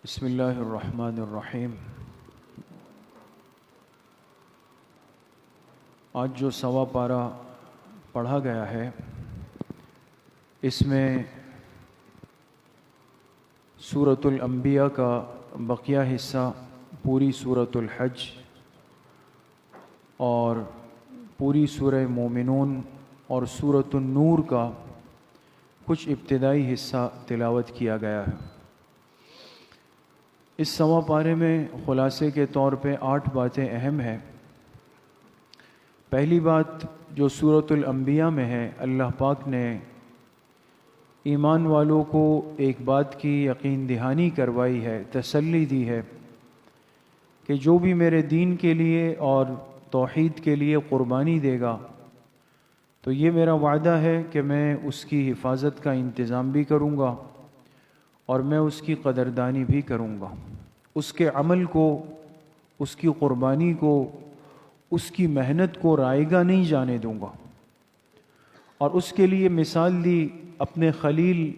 بسم اللہ الرحمن الرحیم۔ آج جو سوا پارہ پڑھا گیا ہے اس میں سورۃ الانبیاء کا بقیہ حصہ، پوری سورۃ الحج اور پوری سورہ مومنون اور سورۃ النور کا کچھ ابتدائی حصہ تلاوت کیا گیا ہے۔ اس سوا پارے میں خلاصے کے طور پہ 8 باتیں اہم ہیں۔ پہلی بات جو سورۃ الانبیاء میں ہے، اللہ پاک نے ایمان والوں کو ایک بات کی یقین دہانی کروائی ہے، تسلی دی ہے کہ جو بھی میرے دین کے لیے اور توحید کے لیے قربانی دے گا تو یہ میرا وعدہ ہے کہ میں اس کی حفاظت کا انتظام بھی کروں گا اور میں اس کی قدردانی بھی کروں گا، اس کے عمل کو، اس کی قربانی کو، اس کی محنت کو رائیگاں نہیں جانے دوں گا۔ اور اس کے لیے مثال دی اپنے خلیل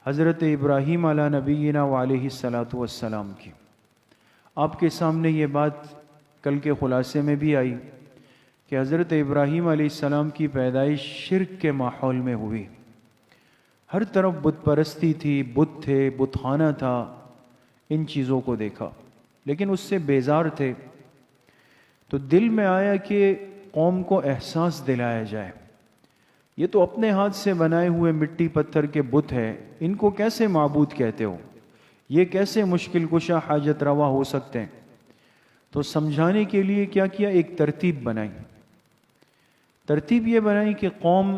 حضرت ابراہیم علیہ نبینا وعلیہ الصلاۃ والسلام کی۔ آپ کے سامنے یہ بات کل کے خلاصے میں بھی آئی کہ حضرت ابراہیم علیہ السلام کی پیدائش شرک کے ماحول میں ہوئی، ہر طرف بت پرستی تھی، بت تھے، بت خانہ تھا، ان چیزوں کو دیکھا لیکن اس سے بیزار تھے۔ تو دل میں آیا کہ قوم کو احساس دلایا جائے، یہ تو اپنے ہاتھ سے بنائے ہوئے مٹی پتھر کے بت ہے، ان کو کیسے معبود کہتے ہو؟ یہ کیسے مشکل کشا حاجت روا ہو سکتے ہیں؟ تو سمجھانے کے لیے کیا کیا، ایک ترتیب بنائی۔ ترتیب یہ بنائی کہ قوم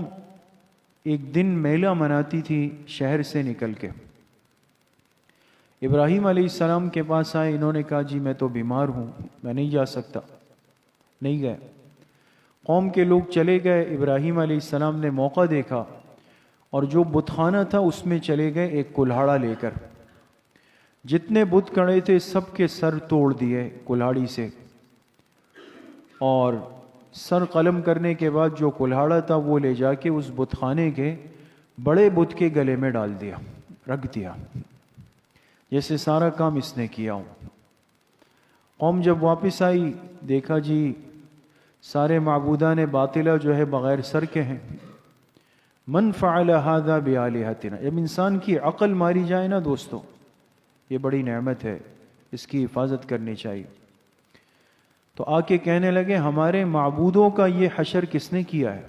ایک دن میلہ مناتی تھی شہر سے نکل کے۔ ابراہیم علیہ السلام کے پاس آئے، انہوں نے کہا جی میں تو بیمار ہوں، میں نہیں جا سکتا، نہیں گئے۔ قوم کے لوگ چلے گئے، ابراہیم علیہ السلام نے موقع دیکھا اور جو بت خانہ تھا اس میں چلے گئے ایک کلہاڑا لے کر۔ جتنے بت کھڑے تھے سب کے سر توڑ دیے کلہاڑی سے، اور سر قلم کرنے کے بعد جو کلہاڑا تھا وہ لے جا کے اس بت خانے کے بڑے بت کے گلے میں ڈال دیا، رکھ دیا، جیسے سارا کام اس نے کیا ہوں۔ قوم جب واپس آئی دیکھا جی سارے معبودان باطلہ جو ہے بغیر سر کے ہیں۔ من فعل هذا بآلہتنا، جب انسان کی عقل ماری جائے نا دوستو، یہ بڑی نعمت ہے، اس کی حفاظت کرنی چاہیے۔ تو آ کے کہنے لگے ہمارے معبودوں کا یہ حشر کس نے کیا ہے؟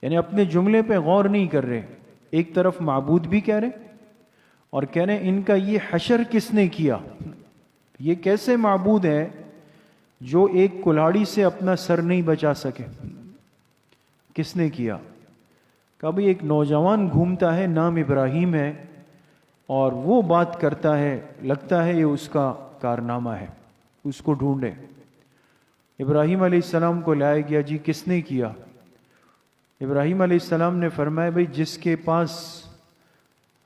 یعنی اپنے جملے پہ غور نہیں کر رہے، ایک طرف معبود بھی کہہ رہے اور کہہ رہے ان کا یہ حشر کس نے کیا؟ یہ کیسے معبود ہے جو ایک کلاڑی سے اپنا سر نہیں بچا سکے؟ کس نے کیا؟ کبھی ایک نوجوان گھومتا ہے، نام ابراہیم ہے، اور وہ بات کرتا ہے، لگتا ہے یہ اس کا کارنامہ ہے، اس کو ڈھونڈے۔ ابراہیم علیہ السلام کو لایا گیا، جی کس نے کیا؟ ابراہیم علیہ السلام نے فرمایا بھئی جس کے پاس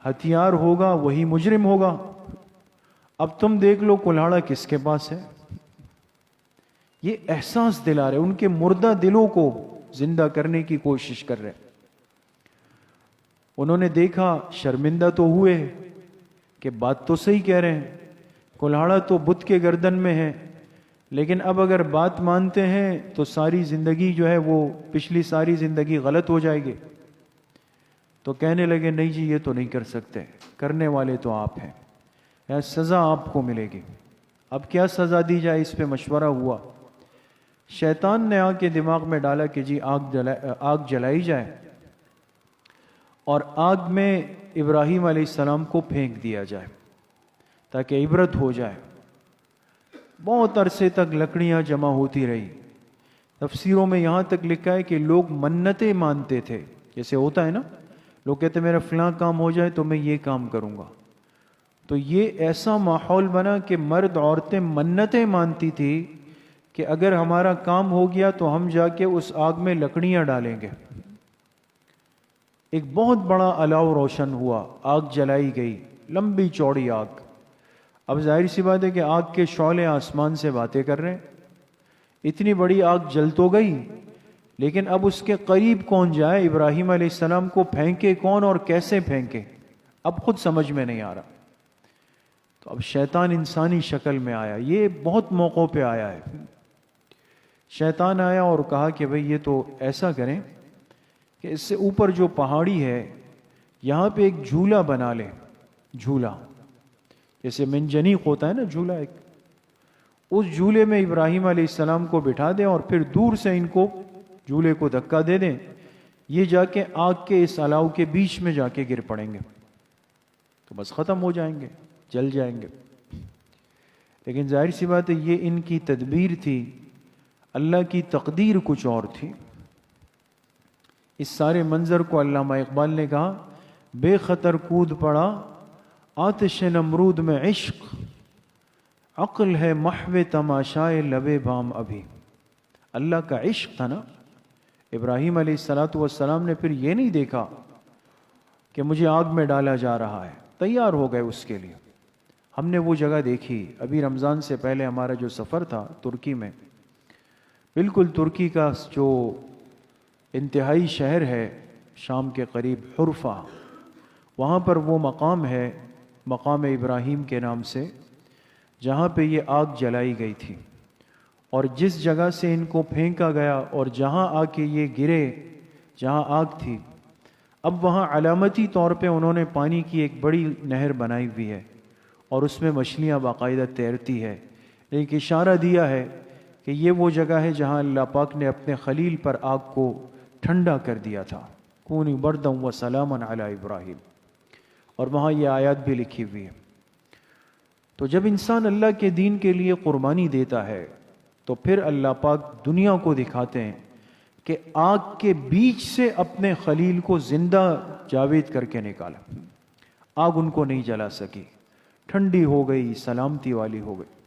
ہتھیار ہوگا وہی مجرم ہوگا، اب تم دیکھ لو کلہاڑا کس کے پاس ہے۔ یہ احساس دلا رہے، ان کے مردہ دلوں کو زندہ کرنے کی کوشش کر رہے۔ انہوں نے دیکھا، شرمندہ تو ہوئے کہ بات تو صحیح کہہ رہے ہیں، کلہاڑا تو بت کے گردن میں ہے، لیکن اب اگر بات مانتے ہیں تو ساری زندگی جو ہے وہ پچھلی ساری زندگی غلط ہو جائے گی۔ تو کہنے لگے نہیں جی یہ تو نہیں کر سکتے، کرنے والے تو آپ ہیں، یا سزا آپ کو ملے گی۔ اب کیا سزا دی جائے، اس پہ مشورہ ہوا۔ شیطان نے آ کے دماغ میں ڈالا کہ جی آگ جلائی جائے اور آگ میں ابراہیم علیہ السلام کو پھینک دیا جائے تاکہ عبرت ہو جائے۔ بہت عرصے تک لکڑیاں جمع ہوتی رہی۔ تفسیروں میں یہاں تک لکھا ہے کہ لوگ منتیں مانتے تھے، جیسے ہوتا ہے نا، لوگ کہتے میرا فلاں کام ہو جائے تو میں یہ کام کروں گا۔ تو یہ ایسا ماحول بنا کہ مرد عورتیں منتیں مانتی تھی کہ اگر ہمارا کام ہو گیا تو ہم جا کے اس آگ میں لکڑیاں ڈالیں گے۔ ایک بہت بڑا الاؤ روشن ہوا، آگ جلائی گئی، لمبی چوڑی آگ۔ اب ظاہر سی بات ہے کہ آگ کے شعلے آسمان سے باتیں کر رہے ہیں۔ اتنی بڑی آگ جل تو گئی لیکن اب اس کے قریب کون جائے، ابراہیم علیہ السلام کو پھینکے کون اور کیسے پھینکے، اب خود سمجھ میں نہیں آ رہا۔ تو اب شیطان انسانی شکل میں آیا، یہ بہت موقعوں پہ آیا ہے۔ شیطان آیا اور کہا کہ بھئی یہ تو ایسا کریں کہ اس سے اوپر جو پہاڑی ہے یہاں پہ ایک جھولا بنا لیں، جھولا جیسے منجنیق ہوتا ہے نا جھولا ایک، اس جھولے میں ابراہیم علیہ السلام کو بٹھا دیں اور پھر دور سے ان کو جھولے کو دھکا دے دیں، یہ جا کے آگ کے اس الاؤ کے بیچ میں جا کے گر پڑیں گے تو بس ختم ہو جائیں گے، جل جائیں گے۔ لیکن ظاہر سی بات ہے یہ ان کی تدبیر تھی، اللہ کی تقدیر کچھ اور تھی۔ اس سارے منظر کو علامہ اقبال نے کہا، بے خطر کود پڑا آتش نمرود میں عشق، عقل ہے محو تماشائے لبے بام ابھی۔ اللہ کا عشق تھا نا، ابراہیم علیہ السلام نے پھر یہ نہیں دیکھا کہ مجھے آگ میں ڈالا جا رہا ہے، تیار ہو گئے اس کے لیے۔ ہم نے وہ جگہ دیکھی ابھی رمضان سے پہلے، ہمارا جو سفر تھا ترکی میں، بالکل ترکی کا جو انتہائی شہر ہے شام کے قریب حرفہ، وہاں پر وہ مقام ہے مقام ابراہیم کے نام سے، جہاں پہ یہ آگ جلائی گئی تھی، اور جس جگہ سے ان کو پھینکا گیا اور جہاں آ کے یہ گرے، جہاں آگ تھی، اب وہاں علامتی طور پہ انہوں نے پانی کی ایک بڑی نہر بنائی ہوئی ہے اور اس میں مچھلیاں باقاعدہ تیرتی ہے۔ ایک اشارہ دیا ہے کہ یہ وہ جگہ ہے جہاں اللہ پاک نے اپنے خلیل پر آگ کو ٹھنڈا کر دیا تھا، کونی برداً و سلاماً علی ابراہیم، اور وہاں یہ آیات بھی لکھی ہوئی ہے۔ تو جب انسان اللہ کے دین کے لیے قربانی دیتا ہے تو پھر اللہ پاک دنیا کو دکھاتے ہیں کہ آگ کے بیچ سے اپنے خلیل کو زندہ جاوید کر کے نکالا، آگ ان کو نہیں جلا سکی، ٹھنڈی ہو گئی، سلامتی والی ہو گئی۔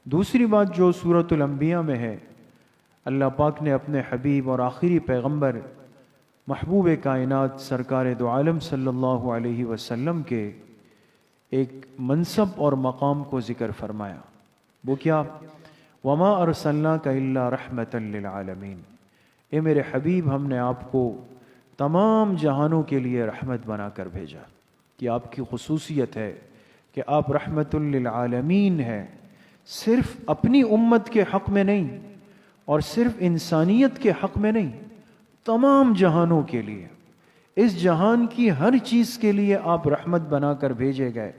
دوسری بات جو سورۃ الانبیاء میں ہے، اللہ پاک نے اپنے حبیب اور آخری پیغمبر محبوب کائنات سرکار دو عالم صلی اللہ علیہ وسلم کے ایک منصب اور مقام کو ذکر فرمایا۔ وہ کیا؟ وما ارسلناک الا رحمۃ للعالمین، اے میرے حبیب ہم نے آپ کو تمام جہانوں کے لیے رحمت بنا کر بھیجا۔ یہ آپ کی خصوصیت ہے کہ آپ رحمت للعالمین ہیں، صرف اپنی امت کے حق میں نہیں اور صرف انسانیت کے حق میں نہیں، تمام جہانوں کے لیے، اس جہان کی ہر چیز کے لیے آپ رحمت بنا کر بھیجے گئے،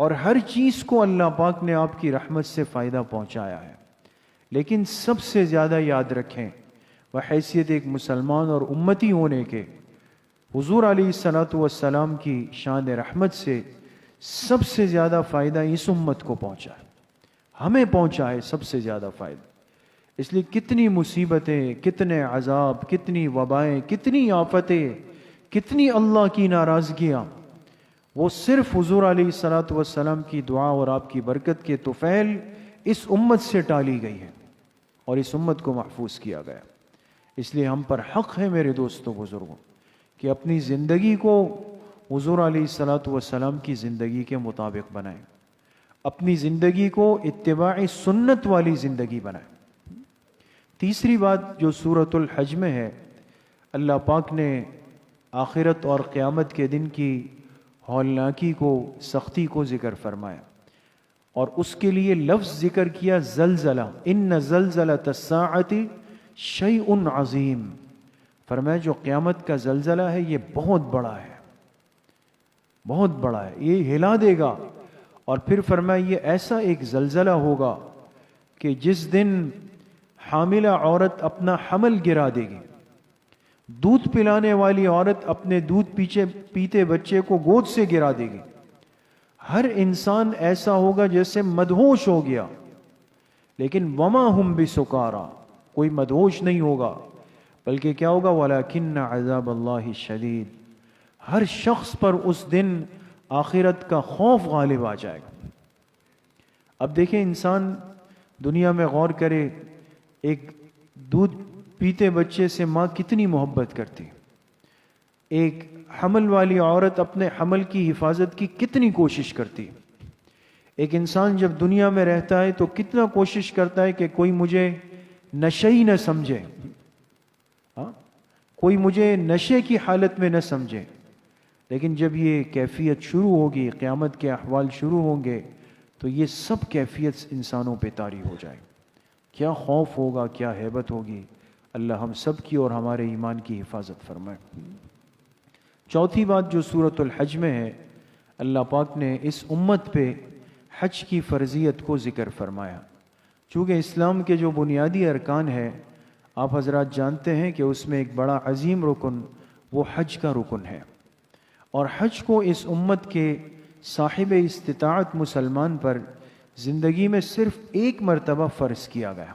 اور ہر چیز کو اللہ پاک نے آپ کی رحمت سے فائدہ پہنچایا ہے۔ لیکن سب سے زیادہ یاد رکھیں، بحیثیت ایک مسلمان اور امتی ہونے کے، حضور علیہ السلام کی شان رحمت سے سب سے زیادہ فائدہ اس امت کو پہنچا ہے، ہمیں پہنچا ہے سب سے زیادہ فائدہ۔ اس لیے کتنی مصیبتیں، کتنے عذاب، کتنی وبائیں، کتنی آفتیں، کتنی اللہ کی ناراضگیاں، وہ صرف حضور علیہ السلام کی دعا اور آپ کی برکت کے طفیل اس امت سے ٹالی گئی ہے اور اس امت کو محفوظ کیا گیا۔ اس لیے ہم پر حق ہے میرے دوستوں بزرگوں کہ اپنی زندگی کو حضور علیہ السلام کی زندگی کے مطابق بنائیں، اپنی زندگی کو اتباع سنت والی زندگی بنائیں۔ تیسری بات جو سورۃ الحج میں ہے، اللہ پاک نے آخرت اور قیامت کے دن کی ہولناکی کو، سختی کو ذکر فرمایا، اور اس کے لیے لفظ ذکر کیا زلزلہ، ان زلزلۃ الساعۃ شیء عظیم۔ فرمایا جو قیامت کا زلزلہ ہے یہ بہت بڑا ہے، بہت بڑا ہے، یہ ہلا دے گا۔ اور پھر فرمایا یہ ایسا ایک زلزلہ ہوگا کہ جس دن حاملہ عورت اپنا حمل گرا دے گی، دودھ پلانے والی عورت اپنے دودھ پیتے بچے کو گود سے گرا دے گی، ہر انسان ایسا ہوگا جیسے مدہوش ہو گیا، لیکن وما ہم بسکارا، کوئی مدہوش نہیں ہوگا، بلکہ کیا ہوگا؟ ولیکن عذاب اللہ شدید، ہر شخص پر اس دن آخرت کا خوف غالب آ جائے گا۔ اب دیکھیں انسان دنیا میں غور کرے، ایک دودھ پیتے بچے سے ماں کتنی محبت کرتی، ایک حمل والی عورت اپنے حمل کی حفاظت کی کتنی کوشش کرتی، ایک انسان جب دنیا میں رہتا ہے تو کتنا کوشش کرتا ہے کہ کوئی مجھے نشئی نہ سمجھے، کوئی مجھے نشے کی حالت میں نہ سمجھے، لیکن جب یہ کیفیت شروع ہوگی، قیامت کے احوال شروع ہوں گے، تو یہ سب کیفیت انسانوں پہ طاری ہو جائے. کیا خوف ہوگا، کیا ہیبت ہوگی. اللہ ہم سب کی اور ہمارے ایمان کی حفاظت فرمائے. چوتھی بات جو سورۃ الحج میں ہے، اللہ پاک نے اس امت پہ حج کی فرضیت کو ذکر فرمایا. چونکہ اسلام کے جو بنیادی ارکان ہے، آپ حضرات جانتے ہیں کہ اس میں ایک بڑا عظیم رکن وہ حج کا رکن ہے، اور حج کو اس امت کے صاحب استطاعت مسلمان پر زندگی میں صرف ایک مرتبہ فرض کیا گیا،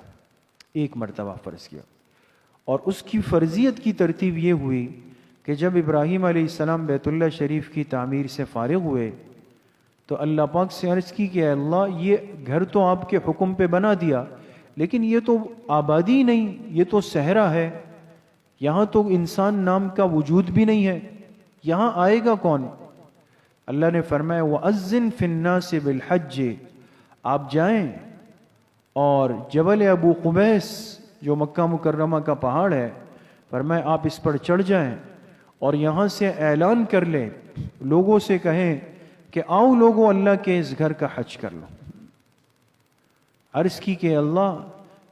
ایک مرتبہ فرض کیا. اور اس کی فرضیت کی ترتیب یہ ہوئی کہ جب ابراہیم علیہ السلام بیت اللہ شریف کی تعمیر سے فارغ ہوئے تو اللہ پاک سے عرض کی کہ اے اللہ، یہ گھر تو آپ کے حکم پہ بنا دیا، لیکن یہ تو آبادی نہیں، یہ تو صحرا ہے، یہاں تو انسان نام کا وجود بھی نہیں ہے، یہاں آئے گا کون؟ اللہ نے فرمایا وَأَذِّن فِي النَّاسِ بِالْحَجِّ، آپ جائیں اور جبل ابو قبیس جو مکہ مکرمہ کا پہاڑ ہے، فرمایا آپ اس پر چڑھ جائیں اور یہاں سے اعلان کر لیں، لوگوں سے کہیں کہ آؤ لوگوں، اللہ کے اس گھر کا حج کر لو. عرض کی کہ اللہ،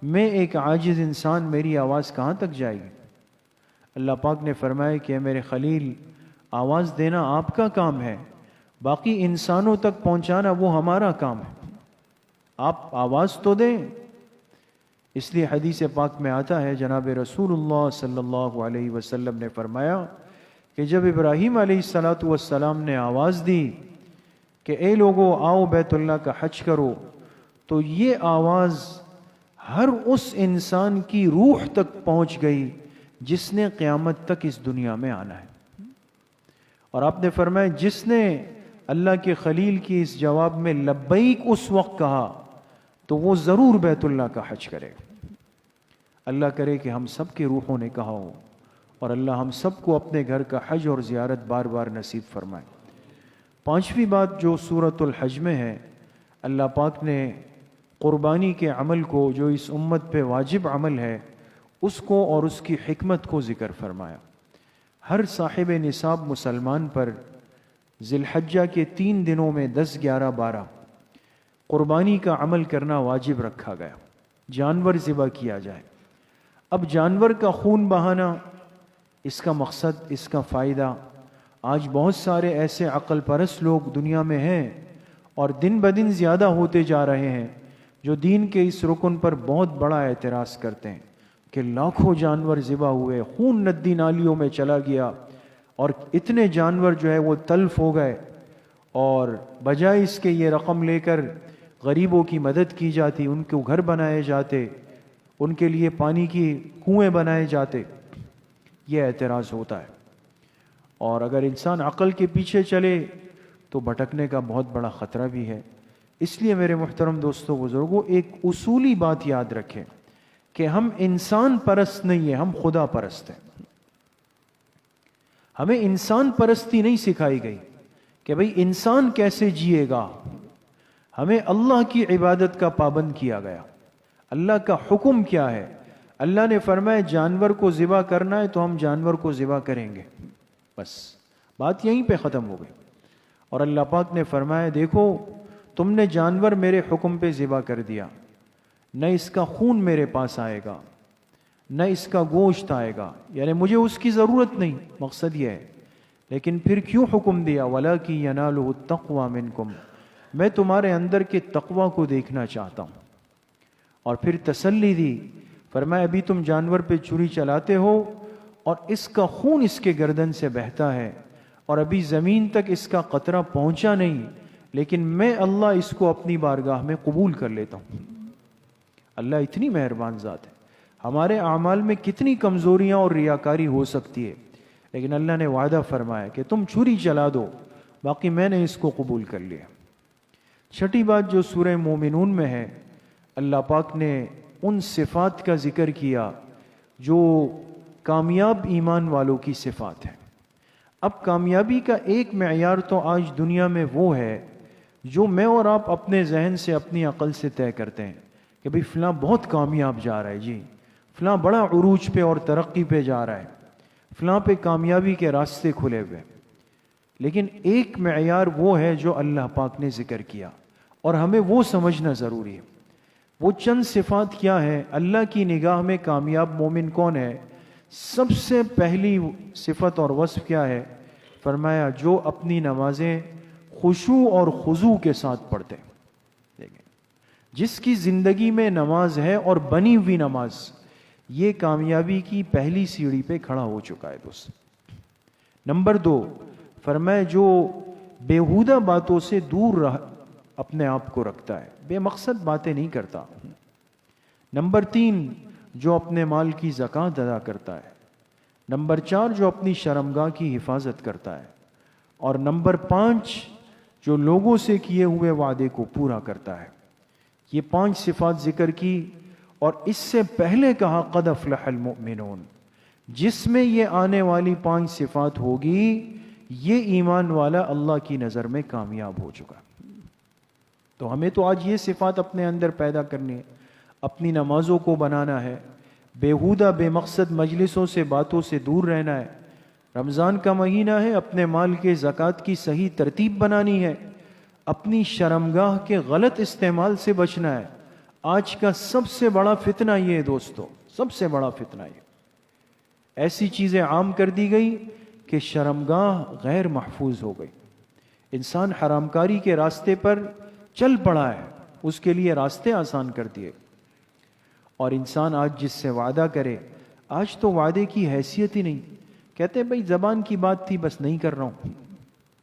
میں ایک عاجز انسان، میری آواز کہاں تک جائے گی؟ اللہ پاک نے فرمایا کہ میرے خلیل، آواز دینا آپ کا کام ہے، باقی انسانوں تک پہنچانا وہ ہمارا کام ہے. آپ آواز تو دیں. اس لیے حدیث پاک میں آتا ہے، جناب رسول اللہ صلی اللہ علیہ وسلم نے فرمایا کہ جب ابراہیم علیہ السلام نے آواز دی کہ اے لوگو آؤ بیت اللہ کا حج کرو، تو یہ آواز ہر اس انسان کی روح تک پہنچ گئی جس نے قیامت تک اس دنیا میں آنا ہے. اور آپ نے فرمایا جس نے اللہ کے خلیل کی اس جواب میں لبیک اس وقت کہا تو وہ ضرور بیت اللہ کا حج کرے. اللہ کرے کہ ہم سب کے روحوں نے کہا ہو، اور اللہ ہم سب کو اپنے گھر کا حج اور زیارت بار بار نصیب فرمائے. پانچویں بات جو سورۃ الحج میں ہے، اللہ پاک نے قربانی کے عمل کو، جو اس امت پہ واجب عمل ہے، اس کو اور اس کی حکمت کو ذکر فرمایا. ہر صاحب نصاب مسلمان پر ذی الحجہ کے 3 دنوں میں 10، 11، 12 قربانی کا عمل کرنا واجب رکھا گیا، جانور ذبح کیا جائے. اب جانور کا خون بہانا، اس کا مقصد، اس کا فائدہ، آج بہت سارے ایسے عقل پرست لوگ دنیا میں ہیں اور دن بدن زیادہ ہوتے جا رہے ہیں، جو دین کے اس رکن پر بہت بڑا اعتراض کرتے ہیں کہ لاکھوں جانور ذبح ہوئے، خون ندی نالیوں میں چلا گیا، اور اتنے جانور جو ہے وہ تلف ہو گئے، اور بجائے اس کے یہ رقم لے کر غریبوں کی مدد کی جاتی، ان کو گھر بنائے جاتے، ان کے لیے پانی کی کنویں بنائے جاتے. یہ اعتراض ہوتا ہے. اور اگر انسان عقل کے پیچھے چلے تو بھٹکنے کا بہت بڑا خطرہ بھی ہے. اس لیے میرے محترم دوستوں، بزرگوں، ایک اصولی بات یاد رکھیں کہ ہم انسان پرست نہیں ہیں، ہم خدا پرست ہیں. ہمیں انسان پرستی نہیں سکھائی گئی کہ بھئی انسان کیسے جیے گا. ہمیں اللہ کی عبادت کا پابند کیا گیا. اللہ کا حکم کیا ہے؟ اللہ نے فرمایا جانور کو ذبح کرنا ہے تو ہم جانور کو ذبح کریں گے، بس بات یہیں پہ ختم ہو گئی. اور اللہ پاک نے فرمایا دیکھو، تم نے جانور میرے حکم پہ ذبح کر دیا، نہ اس کا خون میرے پاس آئے گا، نہ اس کا گوشت آئے گا، یعنی مجھے اس کی ضرورت نہیں. مقصد یہ ہے. لیکن پھر کیوں حکم دیا؟ وَلَٰكِن يَنَالُهُ التَّقْوَىٰ مِنْكُمْ، میں تمہارے اندر کے تقوی کو دیکھنا چاہتا ہوں. اور پھر تسلی دی، فرمایا ابھی تم جانور پہ چھری چلاتے ہو اور اس کا خون اس کے گردن سے بہتا ہے، اور ابھی زمین تک اس کا قطرہ پہنچا نہیں، لیکن میں اللہ اس کو اپنی بارگاہ میں قبول کر لیتا ہوں. اللہ اتنی مہربان ذات ہے. ہمارے اعمال میں کتنی کمزوریاں اور ریاکاری ہو سکتی ہے، لیکن اللہ نے وعدہ فرمایا کہ تم چھری چلا دو، باقی میں نے اس کو قبول کر لیا. چھٹی بات جو سورہ مومنون میں ہے، اللہ پاک نے ان صفات کا ذکر کیا جو کامیاب ایمان والوں کی صفات ہیں. اب کامیابی کا ایک معیار تو آج دنیا میں وہ ہے جو میں اور آپ اپنے ذہن سے، اپنی عقل سے طے کرتے ہیں کہ بھئی فلاں بہت کامیاب جا رہا ہے، جی فلاں بڑا عروج پہ اور ترقی پہ جا رہا ہے، فلاں پہ کامیابی کے راستے کھلے ہوئے، لیکن ایک معیار وہ ہے جو اللہ پاک نے ذکر کیا، اور ہمیں وہ سمجھنا ضروری ہے۔ وہ چند صفات کیا ہے؟ اللہ کی نگاہ میں کامیاب مومن کون ہے؟ سب سے پہلی صفت اور وصف کیا ہے؟ فرمایا جو اپنی نمازیں خشوع اور خضوع کے ساتھ پڑھتے ہیں۔ دیکھیں، جس کی زندگی میں نماز ہے اور بنی ہوئی نماز، یہ کامیابی کی پہلی سیڑھی پہ کھڑا ہو چکا ہے دوست۔ نمبر 2، فرمایا جو بیہودہ باتوں سے دور اپنے آپ کو رکھتا ہے، بے مقصد باتیں نہیں کرتا۔ نمبر 3، جو اپنے مال کی زکوٰۃ ادا کرتا ہے۔ نمبر 4، جو اپنی شرمگاہ کی حفاظت کرتا ہے۔ اور نمبر 5، جو لوگوں سے کیے ہوئے وعدے کو پورا کرتا ہے۔ یہ 5 صفات ذکر کی، اور اس سے پہلے کہا قد افلح المؤمنون۔ جس میں یہ آنے والی 5 صفات ہوگی، یہ ایمان والا اللہ کی نظر میں کامیاب ہو چکا۔ تو ہمیں تو آج یہ صفات اپنے اندر پیدا کرنی ہے، اپنی نمازوں کو بنانا ہے، بیہودہ بے مقصد مجلسوں سے باتوں سے دور رہنا ہے۔ رمضان کا مہینہ ہے، اپنے مال کے زکوٰۃ کی صحیح ترتیب بنانی ہے، اپنی شرمگاہ کے غلط استعمال سے بچنا ہے۔ آج کا سب سے بڑا فتنہ یہ ہے دوستو، سب سے بڑا فتنہ یہ، ایسی چیزیں عام کر دی گئی کہ شرمگاہ غیر محفوظ ہو گئی۔ انسان حرام کاری کے راستے پر چل پڑا ہے، اس کے لیے راستے آسان کر دیے، اور انسان آج جس سے وعدہ کرے، آج تو وعدے کی حیثیت ہی نہیں۔ کہتے ہیں بھائی زبان کی بات تھی، بس نہیں کر رہا ہوں۔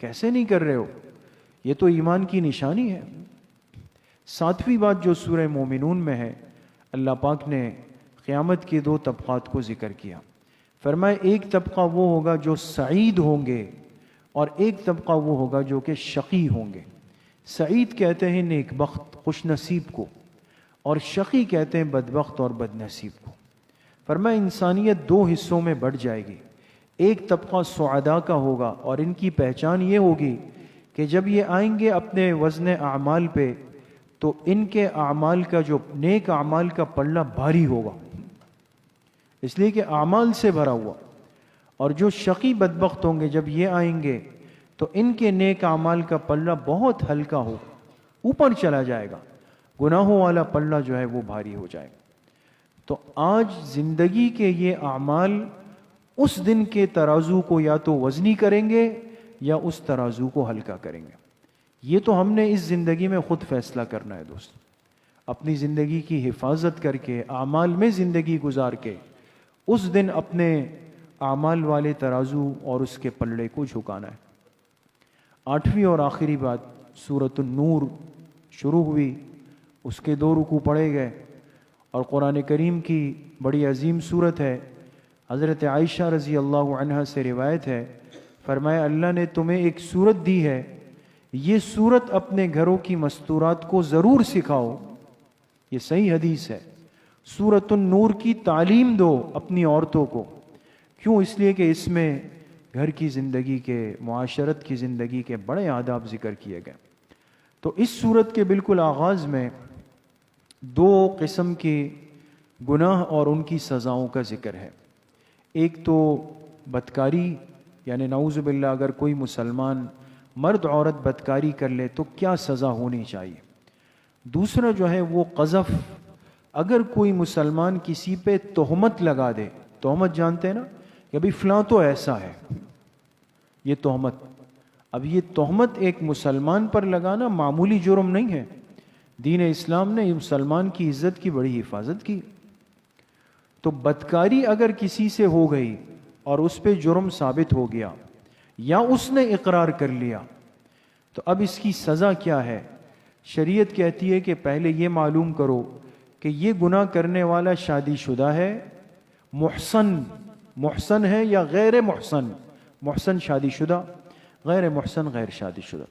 کیسے نہیں کر رہے ہو؟ یہ تو ایمان کی نشانی ہے۔ 7ویں بات جو سورہ مومنون میں ہے، اللہ پاک نے قیامت کے 2 طبقات کو ذکر کیا۔ فرمایا ایک طبقہ وہ ہوگا جو سعید ہوں گے، اور ایک طبقہ وہ ہوگا جو کہ شقی ہوں گے۔ سعید کہتے ہیں نیک بخت، خوش نصیب کو، اور شقی کہتے ہیں بدبخت اور بد نصیب کو۔ فرمایا انسانیت 2 حصوں میں بڑھ جائے گی۔ ایک طبقہ سعداء کا ہوگا، اور ان کی پہچان یہ ہوگی کہ جب یہ آئیں گے اپنے وزن اعمال پہ، تو ان کے اعمال کا جو نیک اعمال کا پلڑا بھاری ہوگا، اس لیے کہ اعمال سے بھرا ہوا۔ اور جو شقی بدبخت ہوں گے، جب یہ آئیں گے تو ان کے نیک اعمال کا پلڑا بہت ہلکا ہوگا، اوپر چلا جائے گا، گناہوں والا پلڑا جو ہے وہ بھاری ہو جائے گا۔ تو آج زندگی کے یہ اعمال اس دن کے ترازو کو یا تو وزنی کریں گے یا اس ترازو کو ہلکا کریں گے۔ یہ تو ہم نے اس زندگی میں خود فیصلہ کرنا ہے دوست، اپنی زندگی کی حفاظت کر کے، اعمال میں زندگی گزار کے، اس دن اپنے اعمال والے ترازو اور اس کے پلڑے کو جھکانا ہے۔ 8ویں اور آخری بات، سورۃ النور شروع ہوئی، اس کے 2 رکوع پڑھے گئے، اور قرآن کریم کی بڑی عظیم سورت ہے۔ حضرت عائشہ رضی اللہ عنہا سے روایت ہے، فرمایا اللہ نے تمہیں ایک سورت دی ہے، یہ سورت اپنے گھروں کی مستورات کو ضرور سکھاؤ۔ یہ صحیح حدیث ہے۔ سورۃ النور کی تعلیم دو اپنی عورتوں کو۔ کیوں؟ اس لیے کہ اس میں گھر کی زندگی کے، معاشرت کی زندگی کے بڑے آداب ذکر کیے گئے۔ تو اس سورت کے بالکل آغاز میں 2 قسم کے گناہ اور ان کی سزاؤں کا ذکر ہے۔ ایک تو بدکاری، یعنی نعوذ باللہ اگر کوئی مسلمان مرد عورت بدکاری کر لے تو کیا سزا ہونی چاہیے۔ دوسرا جو ہے وہ قذف، اگر کوئی مسلمان کسی پہ تہمت لگا دے، تہمت جانتے ہیں نا کہ ابھی فلاں تو ایسا ہے، یہ تہمت۔ اب یہ تہمت ایک مسلمان پر لگانا معمولی جرم نہیں ہے، دین اسلام نے مسلمان کی عزت کی بڑی حفاظت کی۔ تو بدکاری اگر کسی سے ہو گئی اور اس پہ جرم ثابت ہو گیا یا اس نے اقرار کر لیا، تو اب اس کی سزا کیا ہے؟ شریعت کہتی ہے کہ پہلے یہ معلوم کرو کہ یہ گناہ کرنے والا شادی شدہ ہے، محسن ہے یا غیر محسن۔ محسن شادی شدہ، غیر محسن غیر شادی شدہ۔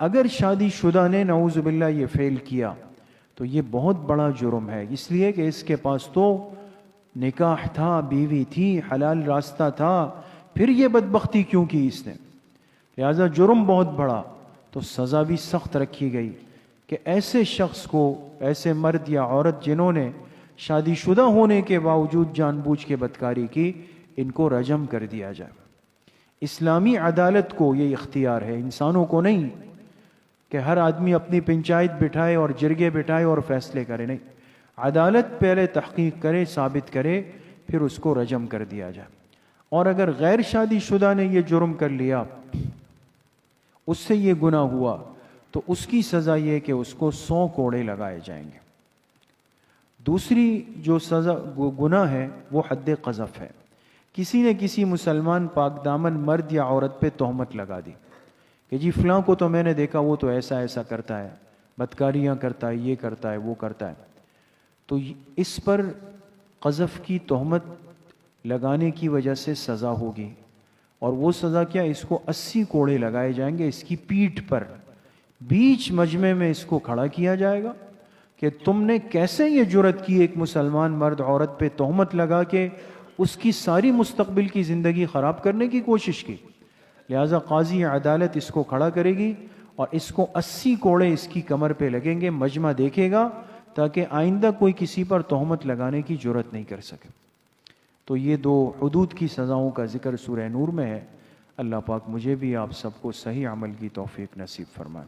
اگر شادی شدہ نے نعوذ باللہ یہ فعل کیا تو یہ بہت بڑا جرم ہے، اس لیے کہ اس کے پاس تو نکاح تھا، بیوی تھی، حلال راستہ تھا، پھر یہ بدبختی کیوں کی اس نے؟ لہذا جرم بہت بڑا، تو سزا بھی سخت رکھی گئی کہ ایسے شخص کو، ایسے مرد یا عورت جنہوں نے شادی شدہ ہونے کے باوجود جان بوجھ کے بدکاری کی، ان کو رجم کر دیا جائے۔ اسلامی عدالت کو یہ اختیار ہے، انسانوں کو نہیں کہ ہر آدمی اپنی پنچایت بٹھائے اور جرگے بٹھائے اور فیصلے کرے، نہیں، عدالت پہلے تحقیق کرے، ثابت کرے، پھر اس کو رجم کر دیا جائے۔ اور اگر غیر شادی شدہ نے یہ جرم کر لیا، اس سے یہ گناہ ہوا، تو اس کی سزا یہ کہ اس کو 100 کوڑے لگائے جائیں گے۔ دوسری جو سزا گناہ ہے وہ حد قذف ہے۔ کسی نے کسی مسلمان پاک دامن مرد یا عورت پہ تہمت لگا دی کہ جی فلاں کو تو میں نے دیکھا وہ تو ایسا ایسا کرتا ہے، بدکاریاں کرتا ہے، یہ کرتا ہے، وہ کرتا ہے، تو اس پر قذف کی تہمت لگانے کی وجہ سے سزا ہوگی۔ اور وہ سزا کیا؟ اس کو 80 کوڑے لگائے جائیں گے، اس کی پیٹھ پر بیچ مجمع میں اس کو کھڑا کیا جائے گا کہ تم نے کیسے یہ جرت کی ایک مسلمان مرد عورت پہ تہمت لگا کے اس کی ساری مستقبل کی زندگی خراب کرنے کی کوشش کی۔ لہذا قاضی عدالت اس کو کھڑا کرے گی اور اس کو 80 کوڑے اس کی کمر پہ لگیں گے، مجمع دیکھے گا، تاکہ آئندہ کوئی کسی پر تہمت لگانے کی جرت نہیں کر سکے۔ تو یہ 2 حدود کی سزاؤں کا ذکر سورہ نور میں ہے۔ اللہ پاک مجھے بھی آپ سب کو صحیح عمل کی توفیق نصیب فرمائے۔